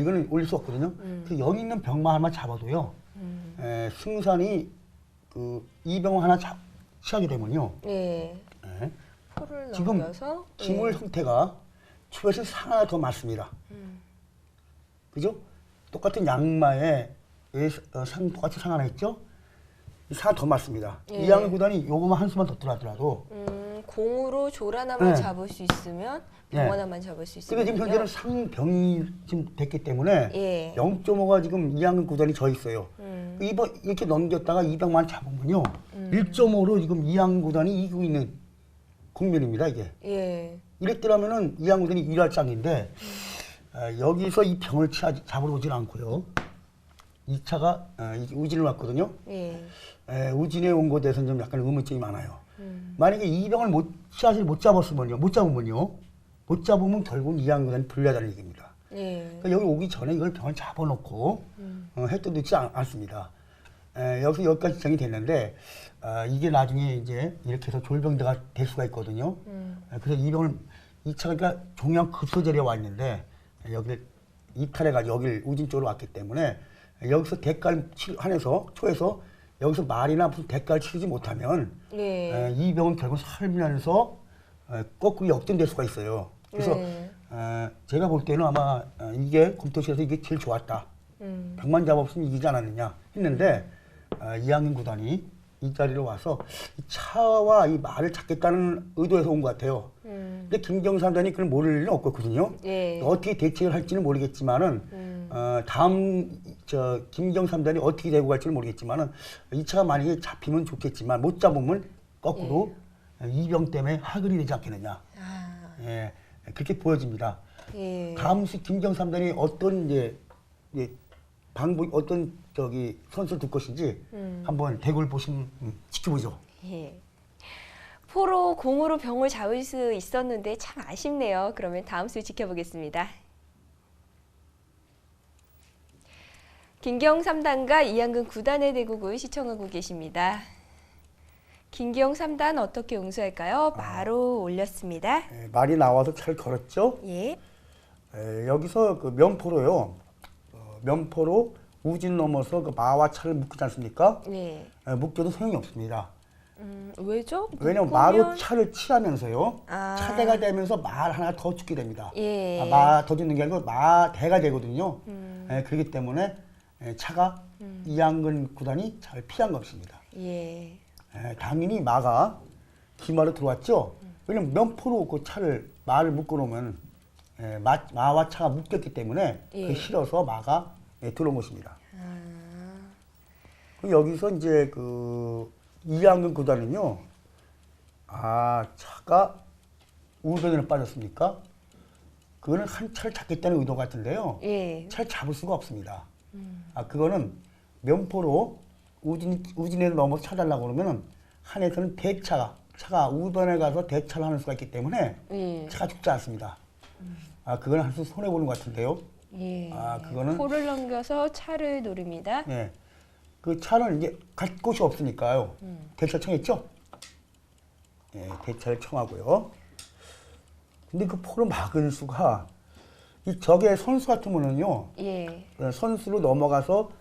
이거는 올릴 수 없거든요. 그 여기 있는 병만 하나만 잡아도요. 승산이 이 병을 하나 취하게 되면요. 예. 예. 포를 지금 넘겨서 기물 형태가 초에서 상 하나 더 맞습니다. 그죠? 똑같은 양마에 똑같이 상 하나 있죠? 상 더 맞습니다. 예. 이양의 구단이 요거만 한 수만 더 들어가더라도 공으로 졸 하나만 네. 잡을 수 있으면 병 네. 하나만 잡을 수 그러니까 있으면 지금 현재는 상병이 지금 됐기 때문에 예. 0.5가 지금 이양의 구단이 져 있어요. 이렇게 넘겼다가 200만 잡으면요. 1.5로 지금 이양 구단이 이기고 있는 국면입니다, 이게. 예. 이랬더라면은 이양 구단이 1할장인데 여기서 이 병을 잡으러 오진 않고요. 이 차가 우진을 왔거든요. 예. 우진에 온 것에 대해서는 좀 약간 의문점이 많아요. 만약에 이 병을 못 잡으면 결국은 이양 구단이 불리하다는 얘기입니다. 예. 그러니까 여기 오기 전에 이걸 병을 잡아놓고 해도 늦지 않습니다. 여기서 여기까지 정이 됐는데 이게 나중에 이제 이렇게 해서 졸병대가 될 수가 있거든요. 그래서 이 차가 그러니까 종양 급소절에 와 있는데 여기를 이탈해가지고 여기를 우진 쪽으로 왔기 때문에 여기서 대가를 한해서 초에서 여기서 말이나 무슨 대가를 치르지 못하면 예. 이 병은 결국 살면서 거꾸로 역전될 수가 있어요. 그래서 네. 제가 볼 때는 아마 이게 검토실에서 이게 제일 좋았다. 병만 잡았으면 이기지 않았느냐 했는데 이양인 구단이 이 자리로 와서 이 차와 이 말을 잡겠다는 의도에서 온 것 같아요. 근데 김경삼단이 그걸 모를 일은 없거든요. 예. 어떻게 대책을 할지는 모르겠지만은 다음 김경삼단이 어떻게 되고 갈지는 모르겠지만은 이 차가 만약에 잡히면 좋겠지만 못 잡으면 거꾸로 이병 때문에 하글이 되지 않겠느냐. 예, 그렇게 보여집니다. 예. 다음 수 김경삼단이 어떤 방법 어떤 선수를 둘 것인지 한번 대구를 보시면 지켜보죠. 예. 포로 공으로 병을 잡을 수 있었는데 참 아쉽네요. 그러면 다음 수 지켜보겠습니다. 김경 3단과 이양근 9단의 대국을 시청하고 계십니다. 김경 3단 어떻게 응수할까요? 바로 올렸습니다. 말이 나와서 잘 걸었죠. 예. 여기서 그 면포로요. 면포로 우진 넘어서 그 마와 차를 묶지 않습니까? 네. 묶여도 소용이 없습니다. 왜죠? 왜냐면 묶으면- 마로 차를 취하면서요. 아. 차대가 되면서 말 하나 더 죽게 됩니다. 예. 마 더 죽는 게 아니고 마대가 되거든요. 그렇기 때문에 차가 이양근 구단이 잘 피한 것입니다. 예. 당연히 마가 기마로 들어왔죠. 왜냐면 면포로 그 말을 묶어놓으면 마와 차가 묶였기 때문에 예. 그 실어서 마가 들어온 것입니다. 그럼 여기서 이제 이양근 구단은요. 차가 우변으로 빠졌습니까? 그거는 한 차를 잡겠다는 의도 같은데요. 예. 차를 잡을 수가 없습니다. 그거는 면포로 우진에 넘어서 찾아려고 그러면은 한에서는 차가 우변에 가서 대차를 하는 수가 있기 때문에 예. 차가 죽지 않습니다. 그거는 한 수 손해 보는 것 같은데요. 예. 그거는 포를 넘겨서 차를 노립니다. 예. 그 차는 이제 갈 곳이 없으니까요. 대차 청했죠? 예, 대차를 청하고요. 근데 그 포를 막은 수가 이 적의 선수 같으면은요. 예. 선수로 넘어가서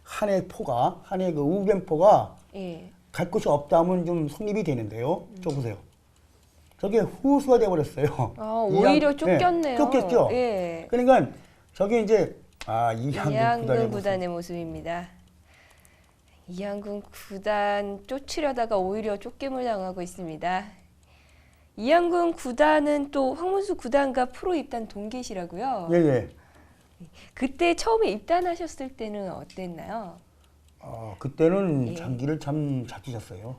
한의 그 우변포가 예. 갈 곳이 없다면 좀 성립이 되는데요. 저 보세요. 저게 후수가 돼버렸어요. 오히려 쫓겼네요. 예, 쫓겼죠. 예. 그러니까 저게 이제 이양근 구단의 모습입니다. 이양근 구단 쫓으려다가 오히려 쫓김을 당하고 있습니다. 이양근 구단은 또 황문수 구단과 프로 입단 동기시라고요. 예. 그때 처음에 입단하셨을 때는 어땠나요? 그때는 예. 장기를 참 잘 치셨어요.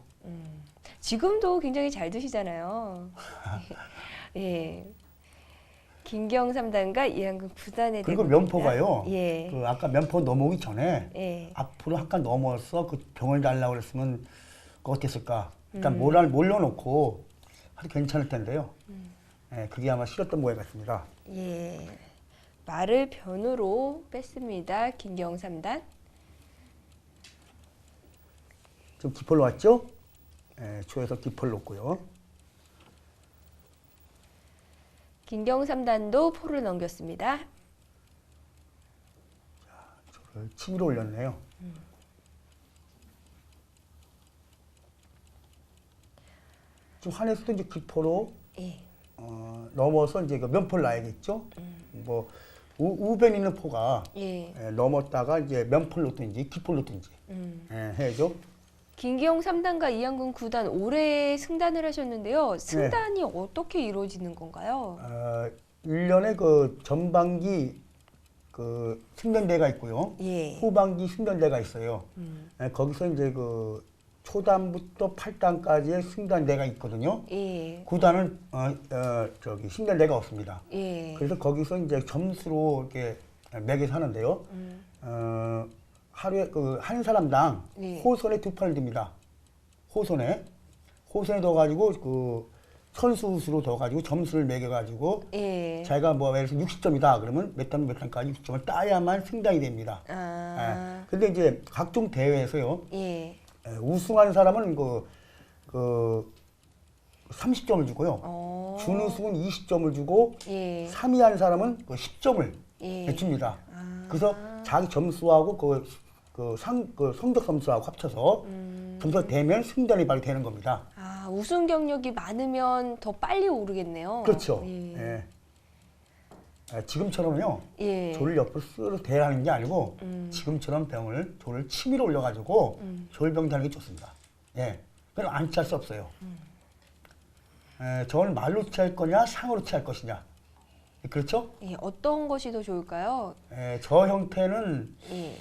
지금도 굉장히 잘 드시잖아요. 예. 김경 3단과 이양근 구단의 그리고 대국입니다. 면포가요. 예. 그 아까 면포 넘어오기 전에 예. 앞으로 한 칸 넘어서 그 병을 달라고 그랬으면 어땠을까? 그러니까 몰려놓고 아주 괜찮을 텐데요. 예, 그게 아마 싫었던 모양 같습니다. 예. 말을 변으로 뺐습니다. 김경 3단. 좀 기포를 왔죠? 예, 초에서 기포를 놓고요. 김경 3단도 포를 넘겼습니다. 저를 치밀어 올렸네요. 지금 한에서도 이제 기포로 예. 넘어서 이제 그 면포를 놔야겠죠? 뭐 우변 있는 포가 예. 넘었다가 이제 면포를 놓든지 기포를 놓든지 해야죠. 김기영 3단과 이양근 9단 올해 승단을 하셨는데요. 승단이 어떻게 이루어지는 건가요? 1년에 그 전반기 그 승전대가 있고요. 예. 후반기 승전대가 있어요. 거기서 이제 그 초단부터 8단까지의 승단대가 있거든요. 예. 9단은 저기 승전대가 없습니다. 예. 그래서 거기서 이제 점수로 이렇게 매겨서 하는데요. 하루에 그 한 사람당 네. 호선에 2판을 듭니다. 호선에 넣어가지고 그 선수 수로 넣어가지고 점수를 매겨가지고 예. 자기가 뭐 예를 들어서 60점이다 그러면 몇 단까지 60점을 따야만 승단이 됩니다. 근데 이제 각종 대회에서요. 예. 우승한 사람은 그 30점을 주고요. 준우승은 20점을 주고 예. 3위한 사람은 그 10점을 예. 줍니다. 그래서 자기 점수하고 그 성적 점수하고 합쳐서 점수가 되면 승단이 바로 되는 겁니다. 우승 경력이 많으면 더 빨리 오르겠네요. 그렇죠. 예. 지금처럼요. 예. 조를 옆으로 쓱 대라는 게 아니고 지금처럼 조를 치밀어 올려가지고 조일병 자는 게 좋습니다. 예. 그럼 안 취할 수 없어요. 저걸 말로 취할 거냐 상으로 취할 것이냐. 그렇죠? 예. 어떤 것이 더 좋을까요? 저 형태는 예.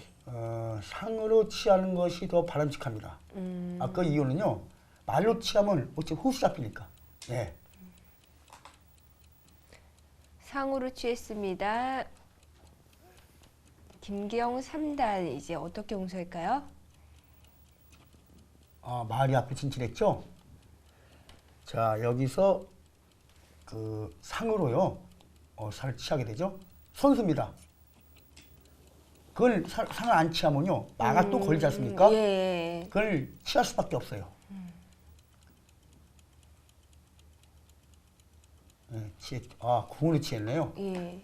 상으로 취하는 것이 더 바람직합니다. 그 이유는요. 말로 취하면 어차피 후수 잡히니까. 예. 상으로 취했습니다. 김기영 3단 이제 어떻게 홍수할까요? 말이 앞에 진출했죠? 자, 여기서 그 상으로요. 살을 취하게 되죠? 선수입니다. 그걸 상을 안 취하면요. 마가 또 걸리지 않습니까? 예. 그걸 취할 수밖에 없어요. 구운을 취했네요. 예.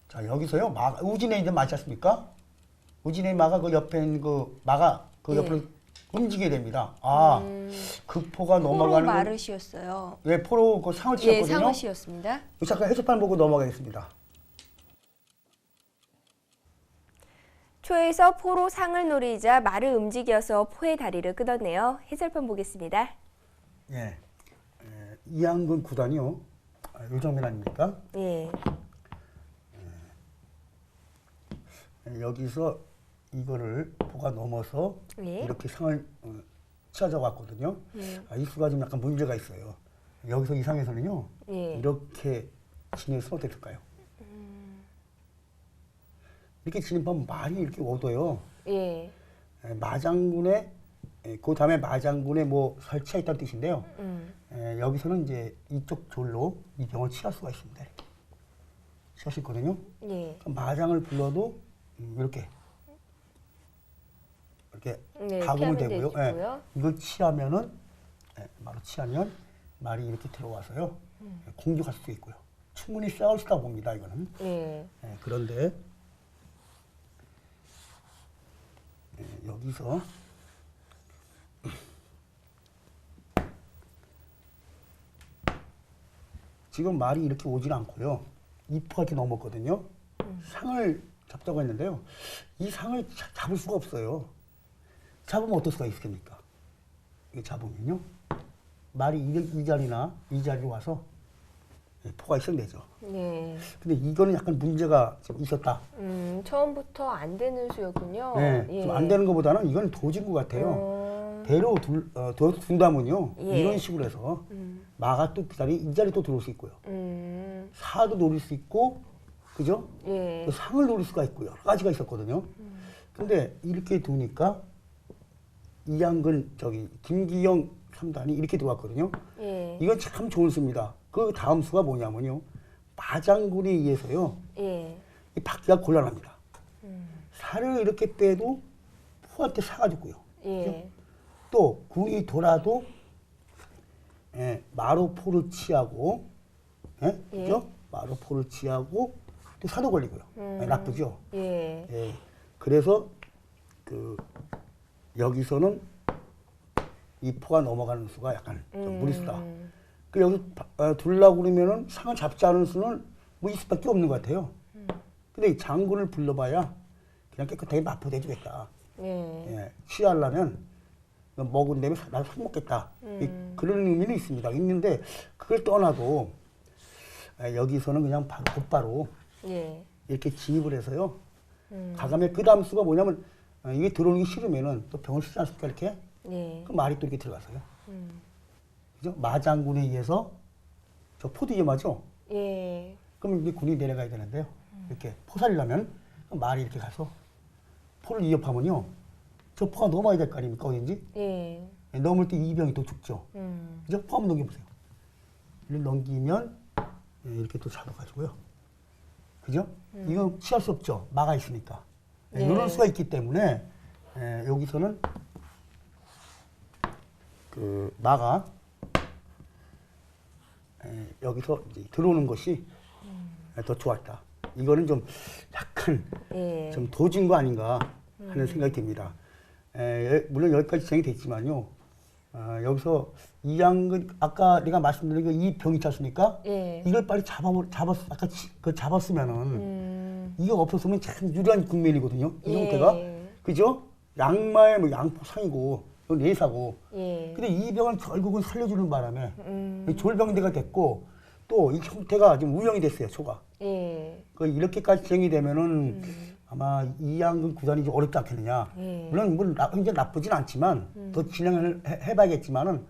자, 여기서요. 우진에 이제 맞지 않습니까? 우진의 마가 그 옆에 있는 그 마가 그 옆으로 움직이게 됩니다. 그 포가 포로 넘어가는 말을 씌웠어요. 예, 포로 그 상을 예, 치었거든요. 상을 씌웠습니다. 잠깐 해설판 보고 넘어가겠습니다. 초에서 포로 상을 노리자 말을 움직여서 포의 다리를 끊었네요. 해설판 보겠습니다. 예. 이양근 구단이요. 요 장면 아닙니까? 예. 여기서 이거를 포가 넘어서 예. 이렇게 상을 치어져 왔거든요. 이 수가 좀 약간 문제가 있어요. 여기서 이 상에서는요. 예. 이렇게 진행했으면 어땠을까요? 이렇게 진입하면 말이 이렇게 얻어요. 예. 마장군에 그 다음에 마장군에 뭐 설치해 있다는 뜻인데요. 여기서는 이제 이쪽 졸로 이 병을 취할 수가 있습니다. 이렇게 취할 수 있거든요. 예. 그럼 마장을 불러도 이렇게 네, 가공이 피하면 되고요. 되고요. 이걸 취하면은 바로 취하면 말이 이렇게 들어와서요. 공격할 수도 있고요. 충분히 싸울 수다 봅니다. 이거는. 예. 그런데 여기서 지금 말이 이렇게 오질 않고요. 이 포가 이렇게 넘었거든요. 상을 잡자고 했는데요. 이 상을 잡을 수가 없어요. 잡으면 어떨 수가 있겠습니까? 이거 잡으면요. 말이 이 자리나 이 자리로 와서 포가 있어내죠. 예. 근데 이거는 약간 문제가 좀 있었다. 처음부터 안 되는 수였군요. 네, 예. 좀 안 되는 것보다는 이건 도진 것 같아요. 배로 둔다면요. 예. 이런 식으로 해서 마가 또 그 자리, 이 자리 또 들어올 수 있고요. 사도 노릴 수 있고, 그죠? 예. 또 상을 노릴 수가 있고요. 여러 가지가 있었거든요. 근데 이렇게 두니까 이양근 김기영 3단이 이렇게 들어왔거든요. 예. 이건 참 좋은 수입니다. 그 다음 수가 뭐냐면요. 마장군에 의해서요. 예. 이 받기가 곤란합니다. 살을 이렇게 빼도 포한테 사가 죽고요. 예. 또 군이 돌아도 마루포를 취하고, 그죠? 마루포를 취하고 또 사도 걸리고요. 나쁘죠. 예. 그래서 여기서는 이 포가 넘어가는 수가 약간 좀 무리수다. 그 여기서 둘라고 그러면은 상을 잡지 않은 수는 뭐 이 수밖에 없는 것 같아요. 근데 이 장군을 불러봐야 그냥 깨끗하게 마포대주겠다. 취하려면 먹은 다음에 나도 사 먹겠다. 그런 의미는 있습니다. 있는데 그걸 떠나도 여기서는 그냥 곧바로 이렇게 지입을 해서요. 가감의 그 다음 수가 뭐냐면 이게 들어오는 게 싫으면은 또 병을 쓰지 않습니까? 이렇게? 그 말이 또 이렇게 들어가서요. 그죠? 마장군에 의해서 저 포도 위험하죠? 예. 그럼 이제 군이 내려가야 되는데요. 이렇게 포살리려면 말이 이렇게 가서 포를 위협하면요. 저 포가 넘어야 될 거 아닙니까? 어딘지? 예. 넘을 때 이병이 또 죽죠. 그죠? 포 한번 넘겨보세요. 이를 넘기면 이렇게 또 잡아가지고요. 그죠? 이거 취할 수 없죠. 마가 있으니까. 누를 수가 있기 때문에 여기서는 그 마가 여기서 이제 들어오는 것이 더 좋았다. 이거는 좀 약간 좀 도진 거 아닌가 하는 생각이 듭니다. 물론 여기까지 진행이 됐지만요. 여기서 이양근 아까 내가 말씀드린 이 병이 있지 않습니까? 이걸 빨리 아까 잡았으면은 이거 없었으면 참 유리한 국면이거든요. 이 형태가 그죠? 양마의 뭐 양포상이고 내사고. 근데 이 병을 결국은 살려주는 바람에 졸병대가 됐고 또 이 형태가 지금 우영이 됐어요. 초가. 이렇게까지 진행이 되면은 아마 이양근 구단이 좀 어렵지 않겠느냐. 물론 현재 나쁘진 않지만 더 진행을 해봐야겠지만은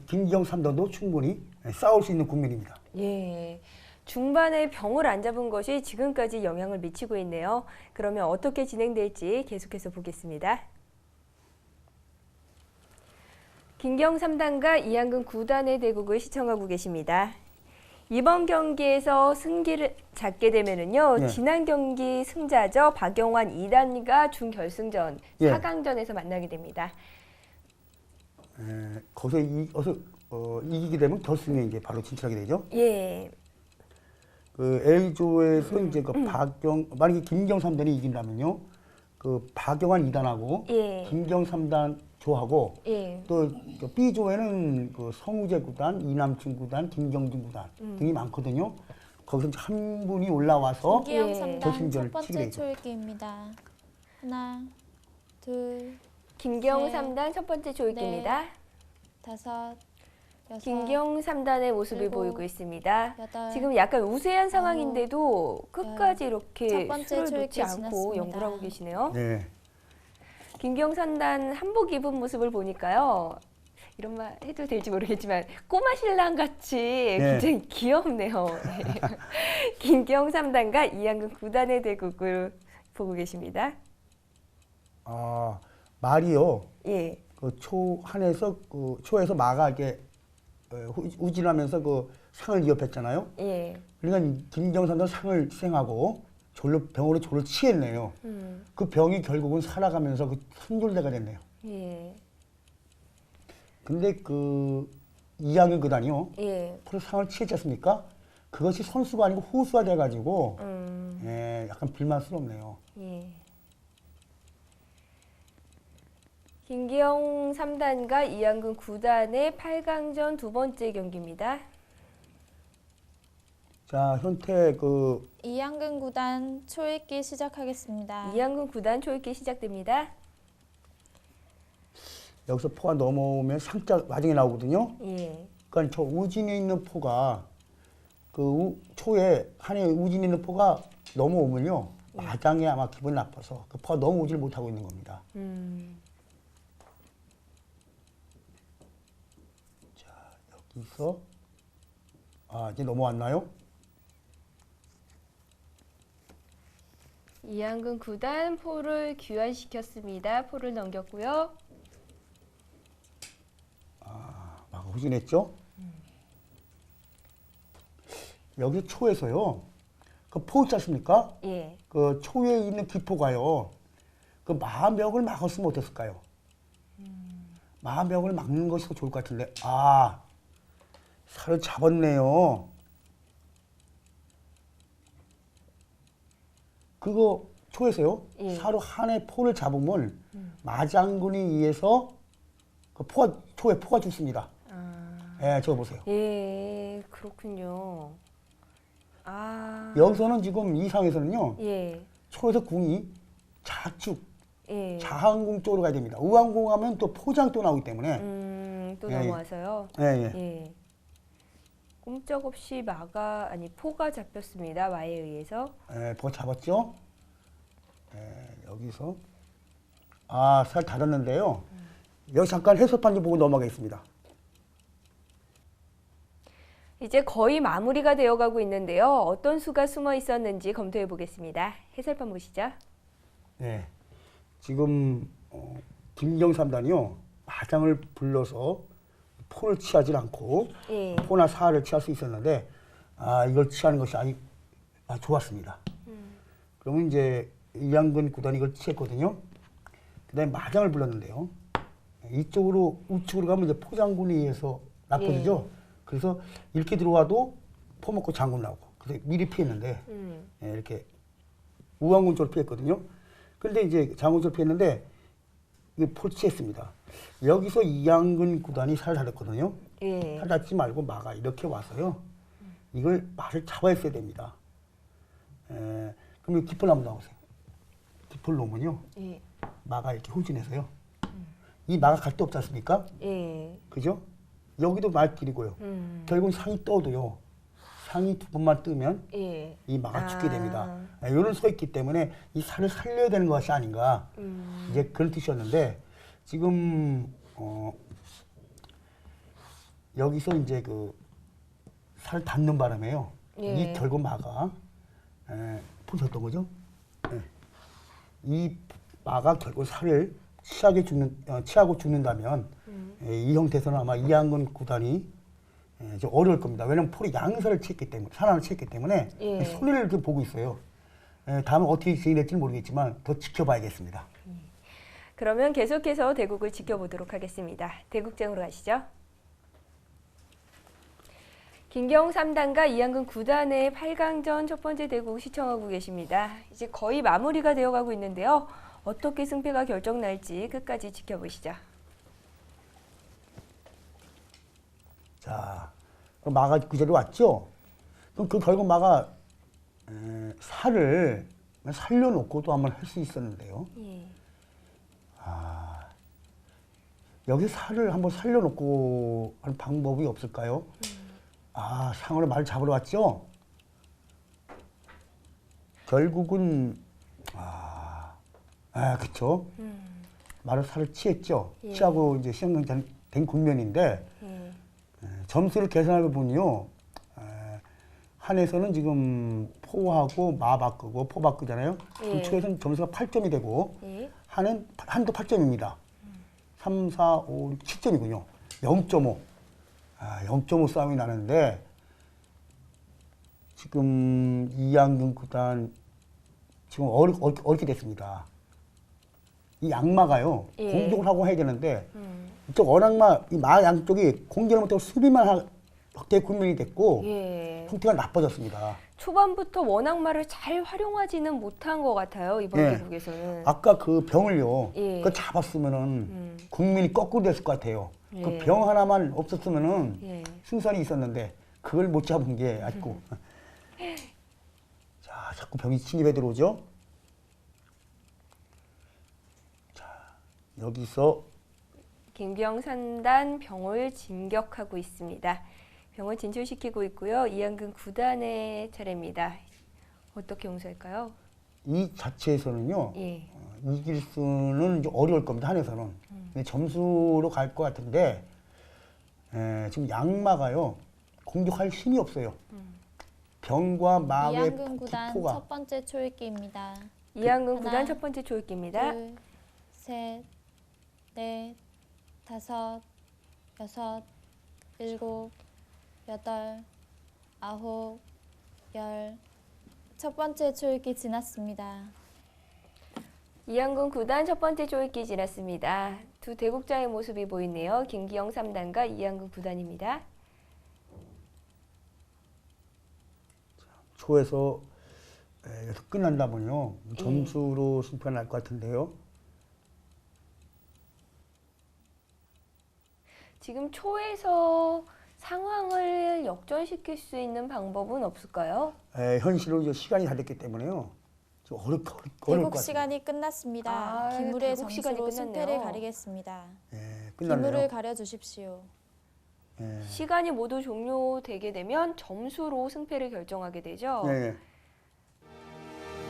김기영 3단도 충분히 싸울 수 있는 국면입니다. 예. 중반에 병을 안 잡은 것이 지금까지 영향을 미치고 있네요. 그러면 어떻게 진행될지 계속해서 보겠습니다. 김경 3단과 이양근 9단의 대국을 시청하고 계십니다. 이번 경기에서 승기를 잡게 되면은요, 지난 경기 승자죠. 박영환 2단과 준결승전 4강전에서 만나게 됩니다. 거기서 이기게 되면 결승에 이제 바로 진출하게 되죠. 그 A조에서 이제 그 만약에 김경 3단이 이긴다면요, 그 박영환 2단하고 김경 3단 조하고 또 B조에는 그 성우재 구단, 이남춘 구단, 김경준 구단 등이 많거든요. 거기서 한 분이 올라와서 김기영 3단 첫 결승전을 치게 번째 되죠. 초읽기입니다. 하나, 둘, 김경 네. 3단 첫 번째 조이기입니다. 다섯, 여섯, 김경 3단의 모습이 일곱, 보이고 있습니다. 여덟, 지금 약간 우세한 상황인데도 끝까지 이렇게 첫 번째 수를 놓지 초읽기 않고 지났습니다. 연구를 하고 계시네요. 네. 김경 3단 한복 입은 모습을 보니까요. 이런 말 해도 될지 모르겠지만 꼬마 신랑 같이 굉장히 귀엽네요. 네. 김경 3단과 이양근 9단의 대국을 보고 계십니다. 아, 말이요. 예. 그 초한에서 그 초에서 마가 이렇게 우진하면서 그 상을 위협했잖아요. 예. 그러니까 김경삼도 상을 희생하고 병으로 졸을 취했네요. 그 병이 결국은 살아가면서 그 선졸대가 됐네요. 예. 근데 그 이양근 구단이요. 예. 프로 상을 취했지 않습니까? 그것이 선수가 아니고 후수가 돼가지고 예, 약간 불만스럽네요. 예. 김기영 3단과 이양근 9단의 8강전 두 번째 경기입니다. 자, 현태 그 이양근 9단 초읽기 시작하겠습니다. 이양근 9단 초읽기 시작됩니다. 여기서 포가 넘어오면 상자 나중에 나오거든요. 예. 그러니까 저 우진에 있는 포가 그 초에 한해 우진에 있는 포가 넘어오면요. 마장에 아마 기분 나빠서 그 포가 넘어오질 못하고 있는 겁니다. 자, 여기서 이제 넘어왔나요? 이양근 9단 포를 귀환시켰습니다. 포를 넘겼고요. 막 후진했죠? 여기 초에서요. 그 포 있지 않습니까? 예. 그 초에 있는 기포가요. 그 마병을 막았으면 어땠을까요? 마병을 막는 것이 더 좋을 것 같은데. 살을 잡았네요. 그거 초에서요. 예. 사로 한해 포를 잡으면 마장군에 의해서 그 초에 포가 죽습니다. 예, 저거 보세요. 예, 그렇군요. 여기서는 지금 이 상에서는요. 예. 초에서 궁이 좌측, 예. 자항궁 쪽으로 가야 됩니다. 우항궁 하면 또 포장 또 나오기 때문에. 또 예, 넘어와서요. 예, 예. 예. 꼼짝없이 포가 잡혔습니다. 마에 의해서. 예, 포 잡았죠? 예, 여기서. 살 닫았는데요. 여기 잠깐 해설판 좀 보고 넘어가겠습니다. 이제 거의 마무리가 되어가고 있는데요. 어떤 수가 숨어 있었는지 검토해 보겠습니다. 해설판 보시죠. 네. 지금 김경 3단이요. 마장을 불러서 포를 취하지 않고 예. 포나 사를 취할 수 있었는데 이걸 취하는 것이 좋았습니다. 그러면 이제 이양근 9단이 이걸 취했거든요. 그다음에 마장을 불렀는데요. 이쪽으로 우측으로 가면 이제 포장군에 의해서 나빠지죠. 그래서 이렇게 들어와도 포 먹고 장군 나오고 그래서 미리 피했는데 예, 이렇게 우왕군 쪽으로 피했거든요. 근데 이제 장군 쪽으로 피했는데 이게 포를 취했습니다. 여기서 이양근 9단이 살을 닫았거든요. 예. 살 닫지 말고 마가 이렇게 와서요. 이걸 말을 잡아야 됩니다. 그럼 깃불 한번 나오세요. 깃불 놓으면요. 예. 마가 이렇게 후진해서요. 이 마가 갈 데 없지 않습니까? 예. 그죠? 여기도 말길이고요. 결국 상이 떠도요. 상이 두 번만 뜨면 예. 이 마가 죽게 됩니다. 이런 서 있기 때문에 이 살을 살려야 되는 것이 아닌가. 이제 그런 뜻이었는데 지금 여기서 이제 그 살 닿는 바람에요. 예. 이 결국 마가 부셨던 거죠. 예. 이 마가 결국 살을 취하고 죽는다면 이 형태에서는 아마 이양근 9단이 좀 어려울 겁니다. 왜냐하면 포로 양살을 취했기 때문에, 산안을 취했기 때문에 예. 손해를 좀 보고 있어요. 다음에 어떻게 진행될지는 모르겠지만 더 지켜봐야겠습니다. 그러면 계속해서 대국을 지켜보도록 하겠습니다. 대국장으로 가시죠. 김경 3단과 이양근 9단의 8강전 첫 번째 대국 시청하고 계십니다. 이제 거의 마무리가 되어가고 있는데요. 어떻게 승패가 결정날지 끝까지 지켜보시죠. 자, 그럼 마가 그 자리에 왔죠? 그럼 그 결국 마가 살을 살려놓고도 한번 할 수 있었는데요. 예. 여기 살을 한번 살려놓고 하는 방법이 없을까요? 아, 상어를 말 잡으러 왔죠? 결국은 그쵸. 말을 살을 취했죠. 예. 취하고 이제 시험된 국면인데 예. 점수를 계산해 보면요. 한에서는 지금 포하고 마 바꾸고 포 바꾸잖아요. 예. 초에서는 점수가 8점이 되고 예. 한도 8점입니다. 3, 4, 5, 6, 7점이군요. 0.5. 0.5 싸움이 나는데 지금 이양근 구단 지금 어렵게 됐습니다. 이 양마가요. 예. 공격을 하고 해야 되는데 이쪽 언악마, 이 마 양쪽이 공격을 못하고 수비만 확대 국면이 됐고 예. 형태가 나빠졌습니다. 초반부터 워낙 말을 잘 활용하지는 못한 것 같아요. 이번 예. 대국에서는. 아까 그 병을요. 예. 그거 잡았으면은 국민이 거꾸로 됐을 것 같아요. 예. 그 병 하나만 없었으면은 예. 승산이 있었는데 그걸 못 잡은 게 아쉽고. 자, 자꾸 병이 침입해 들어오죠. 자, 여기서 김기영 산단 병을 진격하고 있습니다. 병을 진출시키고 있고요. 이양근 구단의 차례입니다. 어떻게 용서할까요? 이 자체에서는요. 예. 이길 수는 좀 어려울 겁니다. 한에서는. 근데 점수로 갈 것 같은데 지금 양마가요. 공격할 힘이 없어요. 병과 마의 이양근 구단 기포가 첫 번째 초읽기입니다. 이양근 하나, 구단 첫 번째 초읽기입니다. 둘, 셋, 넷, 다섯, 여섯, 일곱, 여덟, 아홉, 열. 첫 번째 초읽기 지났습니다. 이양근 구단 첫 번째 초읽기 지났습니다. 두 대국장의 모습이 보이네요. 김기영 3단과 이양근 구단입니다. 초에서 여기서 끝난다면요. 점수로 승부가 날 것 같은데요. 지금 초에서 상황을 역전시킬 수 있는 방법은 없을까요? 현실로 이제 시간이 다 됐기 때문에요. 좀 어려울 것 대국 같아요. 시간이 끝났습니다. 아, 기물의 대국 시간이 점수로 끝났네요. 승패를 가리겠습니다. 끝났네요. 기물을 가려 주십시오. 예. 시간이 모두 종료되게 되면 점수로 승패를 결정하게 되죠. 예.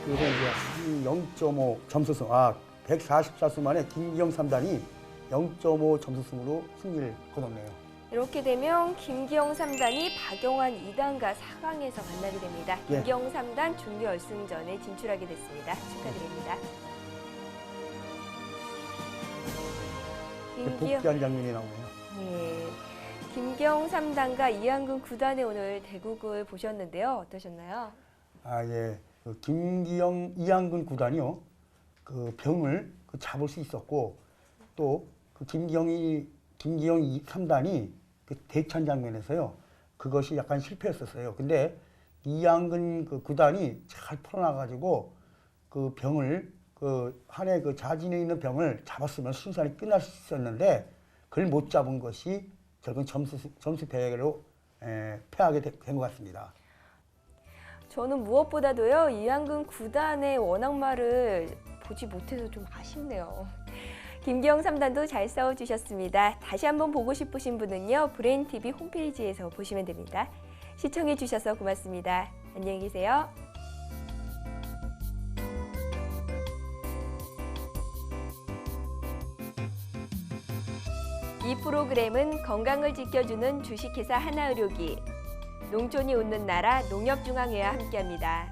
그래서 이제 0.5 점수승, 144수 만에 김기영 3단이 0.5 점수승으로 승리를 거뒀네요. 이렇게 되면 김기영 3단이 박영환 2단과 4강에서 만나게 됩니다. 예. 김기영 3단 준결승전에 진출하게 됐습니다. 축하드립니다. 복귀한 장면이 나오네요. 예. 김기영 3단과 이양근 9단의 오늘 대국을 보셨는데요. 어떠셨나요? 예. 그 김기영, 이양근 구단이요. 그 병을 잡을 수 있었고 또 그 김기영 3단이 그 대찬 장면에서요. 그것이 약간 실패했었어요. 근데 이양근 그 구단이 잘 풀어놔가지고 그 병을 한해 그 자진에 있는 병을 잡았으면 순산이 끝날 수 있었는데 그걸 못 잡은 것이 결국 점수 대결로 패하게 된 것 같습니다. 저는 무엇보다도요. 이양근 9단의 원악마를 보지 못해서 좀 아쉽네요. 김기영 3단도 잘 싸워주셨습니다. 다시 한번 보고 싶으신 분은요. 브레인TV 홈페이지에서 보시면 됩니다. 시청해주셔서 고맙습니다. 안녕히 계세요. 이 프로그램은 건강을 지켜주는 주식회사 하나의료기, 농촌이 웃는 나라 농협중앙회와 함께합니다.